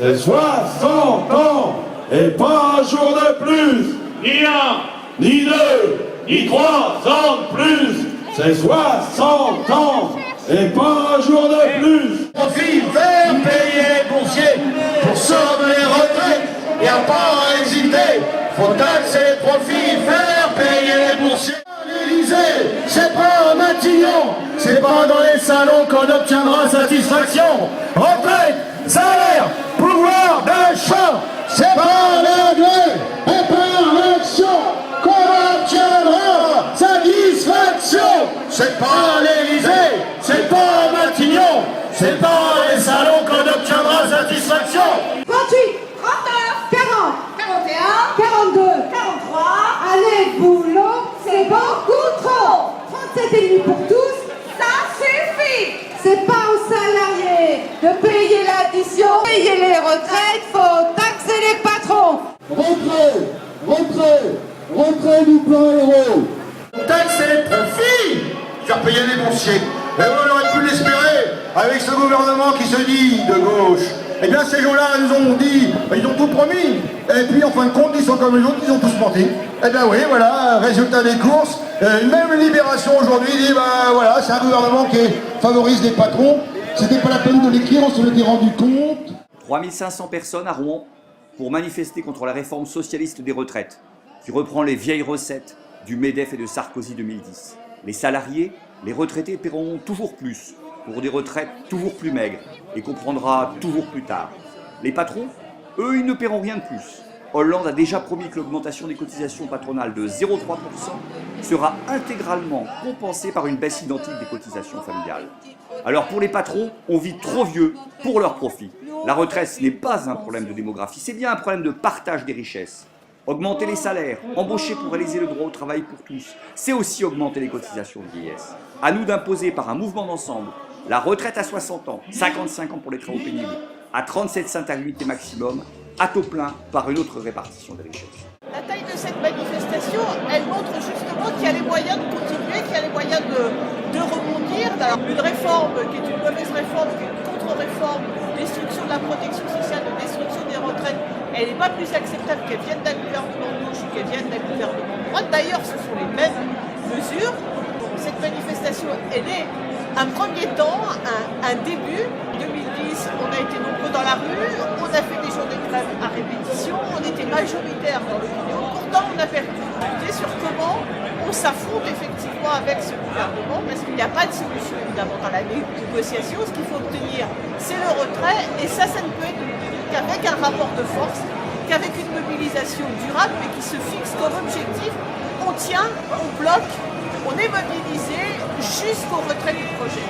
C'est 60 ans et pas un jour de plus. Ni un, Ni 2, ni 3 ans de plus. C'est 60 ans et pas un jour de plus. Profit, faire payer les boursiers pour ceux de les retraites. Il n'y a pas à hésiter. Faut taxer les profits, faire payer les boursiers. L'Élysée, c'est pas un Matignon. C'est pas dans les salons qu'on obtiendra satisfaction. Retraite, salaire, pouvoir d'achat. C'est pas l'anglais et par l'action qu'on obtiendra satisfaction. C'est pas l'Élysée, c'est pas Matignon. C'est pas les salons qu'on obtiendra satisfaction. 38, 39, 40, 41, 42, 43. Allez, boulot, c'est beaucoup trop. 37,5 pour tous, ça suffit. C'est pas aux salariés de payer l'addition, payer les retraites, faut taxer les patrons. Rentrez du plan héros. Taxer les profits, faire payer les boursiers. Et on aurait pu l'espérer avec ce gouvernement qui se dit de gauche. Eh bien ces gens-là nous ont dit, ils ont tout promis. Et puis en fin de compte, ils sont comme les autres, ils ont tous menti. Eh bien oui, voilà, résultat des courses. Même Libération aujourd'hui dit, bah voilà, c'est un gouvernement qui favorise les patrons. C'était pas la peine de l'écrire, on s'en était rendu compte. 3500 personnes à Rouen pour manifester contre la réforme socialiste des retraites, qui reprend les vieilles recettes du MEDEF et de Sarkozy 2010. Les salariés, les retraités paieront toujours plus, pour des retraites toujours plus maigres, et qu'on prendra toujours plus tard. Les patrons, eux, ils ne paieront rien de plus. Hollande a déjà promis que l'augmentation des cotisations patronales de 0,3% sera intégralement compensée par une baisse identique des cotisations familiales. Alors pour les patrons, on vit trop vieux pour leur profit. La retraite, ce n'est pas un problème de démographie, c'est bien un problème de partage des richesses. Augmenter les salaires, embaucher pour réaliser le droit au travail pour tous, c'est aussi augmenter les cotisations de vieillesse. À nous d'imposer par un mouvement d'ensemble la retraite à 60 ans, 55 ans pour les travaux pénibles, à 37,5 annuités maximum, à taux plein par une autre répartition des richesses. La taille de cette manifestation, elle montre justement qu'il y a les moyens de continuer, qu'il y a les moyens de rebondir. Alors une réforme qui est une mauvaise réforme, qui est une contre-réforme, destruction de la protection sociale, de destruction des retraites, elle n'est pas plus acceptable qu'elle vienne d'un gouvernement de gauche ou qu'elle vienne d'un gouvernement de droite. D'ailleurs, ce sont les mêmes mesures. Cette manifestation, elle est un premier temps, un début. En 2010, on a été nombreux dans la rue, on a fait des journées de grève à répétition, on était majoritaire dans l'opinion, pourtant on a perdu. Sur comment on s'affronte effectivement avec ce gouvernement, parce qu'il n'y a pas de solution évidemment dans la négociation. Ce qu'il faut obtenir, c'est le retrait, et ça ne peut être obtenu qu'avec un rapport de force, qu'avec une mobilisation durable, mais qui se fixe comme objectif. On tient, on bloque, on est mobilisé jusqu'au retrait du projet.